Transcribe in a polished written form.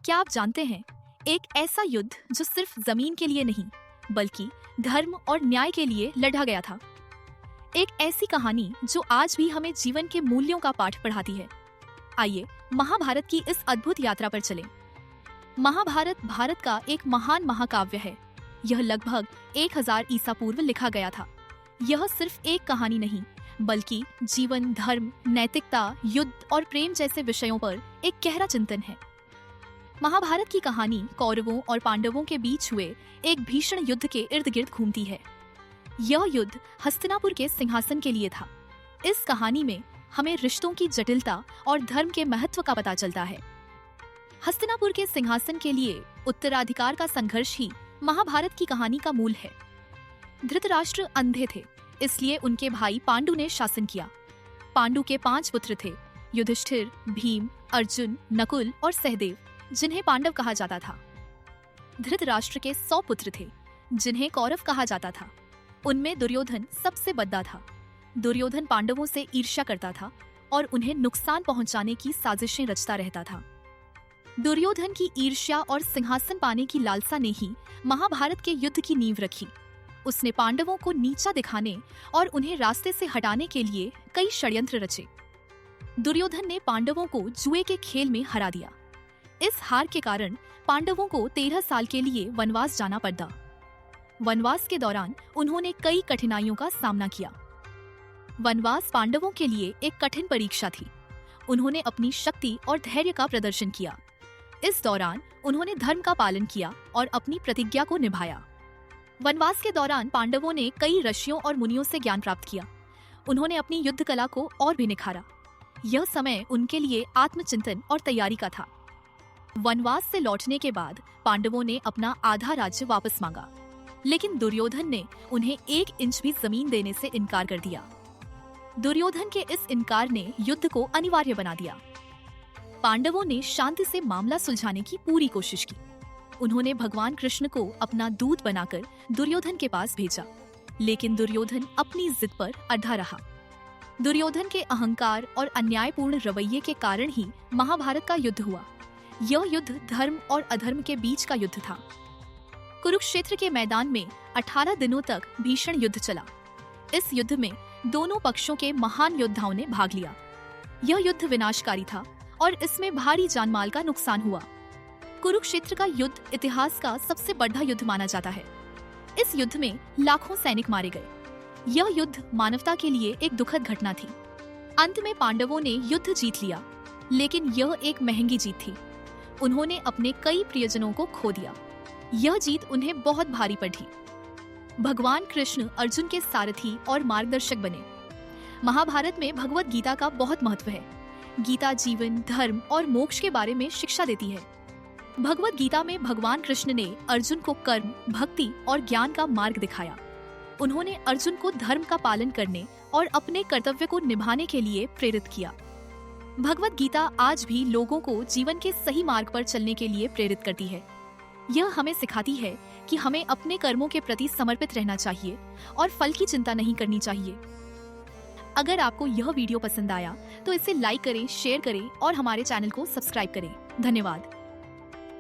क्या आप जानते हैं, एक ऐसा युद्ध जो सिर्फ जमीन के लिए नहीं बल्कि धर्म और न्याय के लिए लड़ा गया था। एक ऐसी कहानी जो आज भी हमें जीवन के मूल्यों का पाठ पढ़ाती है। आइए महाभारत की इस अद्भुत यात्रा पर चलें। महाभारत भारत का एक महान महाकाव्य है। यह लगभग 1000 ईसा पूर्व लिखा गया था। यह सिर्फ एक कहानी नहीं बल्कि जीवन, धर्म, नैतिकता, युद्ध और प्रेम जैसे विषयों पर एक गहरा चिंतन है। महाभारत की कहानी कौरवों और पांडवों के बीच हुए एक भीषण युद्ध के इर्द गिर्द घूमती है। यह युद्ध हस्तिनापुर के सिंहासन के लिए था। इस कहानी में हमें रिश्तों की जटिलता और धर्म के महत्व का पता चलता है। हस्तिनापुर के सिंहासन के लिए उत्तराधिकार का संघर्ष ही महाभारत की कहानी का मूल है। धृतराष्ट्र अंधे थे, इसलिए उनके भाई पांडु ने शासन किया। पांडु के 5 पुत्र थे, युधिष्ठिर, भीम, अर्जुन, नकुल और सहदेव, जिन्हें पांडव कहा जाता था। धृतराष्ट्र के 100 पुत्र थे, जिन्हें कौरव कहा जाता था। उनमें दुर्योधन सबसे बद्दा था। दुर्योधन पांडवों से ईर्ष्या करता था और उन्हें नुकसान पहुंचाने की साजिशें रचता रहता था। दुर्योधन की ईर्ष्या और सिंहासन पाने की लालसा ने ही महाभारत के युद्ध की नींव रखी। उसने पांडवों को नीचा दिखाने और उन्हें रास्ते से हटाने के लिए कई षड्यंत्र रचे। दुर्योधन ने पांडवों को जुए के खेल में हरा दिया। इस हार के कारण पांडवों को 13 साल के लिए वनवास जाना पड़ा। वनवास के दौरान उन्होंने कई कठिनाइयों का सामना किया। वनवास पांडवों के लिए एक कठिन परीक्षा थी। उन्होंने अपनी शक्ति और धैर्य का प्रदर्शन किया। इस दौरान उन्होंने धर्म का पालन किया और अपनी प्रतिज्ञा को निभाया। वनवास के दौरान पांडवों ने कई ऋषियों और मुनियों से ज्ञान प्राप्त किया। उन्होंने अपनी युद्ध कला को और भी निखारा। यह समय उनके लिए आत्मचिंतन और तैयारी का था। वनवास से लौटने के बाद पांडवों ने अपना आधा राज्य वापस मांगा, लेकिन दुर्योधन ने उन्हें 1 इंच भी जमीन देने से इनकार कर दिया। दुर्योधन के इस इनकार ने युद्ध को अनिवार्य बना दिया। पांडवों ने शांति से मामला सुलझाने की पूरी कोशिश की। उन्होंने भगवान कृष्ण को अपना दूत बनाकर दुर्योधन के पास भेजा, लेकिन दुर्योधन अपनी जिद पर अड़ा रहा। दुर्योधन के अहंकार और अन्यायपूर्ण रवैये के कारण ही महाभारत का युद्ध हुआ। यह युद्ध धर्म और अधर्म के बीच का युद्ध था। कुरुक्षेत्र के मैदान में 18 दिनों तक भीषण युद्ध चला। इस युद्ध में दोनों पक्षों के महान योद्धाओं ने भाग लिया। यह युद्ध विनाशकारी था और इसमें भारी जानमाल का नुकसान हुआ। कुरुक्षेत्र का युद्ध इतिहास का सबसे बड़ा युद्ध माना जाता है। इस युद्ध में लाखों सैनिक मारे गए। यह युद्ध मानवता के लिए एक दुखद घटना थी। अंत में पांडवों ने युद्ध जीत लिया, लेकिन यह एक महंगी जीत थी। उन्होंने अपने कई प्रियजनों को खो दिया। यह जीत उन्हें बहुत भारी पड़ी। भगवान कृष्ण अर्जुन के सारथी और मार्गदर्शक बने। महाभारत में भगवत गीता का बहुत महत्व है। गीता जीवन, धर्म और मोक्ष के बारे में शिक्षा देती है। भगवत गीता में भगवान कृष्ण ने अर्जुन को कर्म, भक्ति और ज्ञान का मार्ग दिखाया। उन्होंने अर्जुन को धर्म का पालन करने और अपने कर्तव्य को निभाने के लिए प्रेरित किया। भगवत गीता आज भी लोगों को जीवन के सही मार्ग पर चलने के लिए प्रेरित करती है। यह हमें सिखाती है कि हमें अपने कर्मों के प्रति समर्पित रहना चाहिए और फल की चिंता नहीं करनी चाहिए। अगर आपको यह वीडियो पसंद आया तो इसे लाइक करें, शेयर करें और हमारे चैनल को सब्सक्राइब करें। धन्यवाद।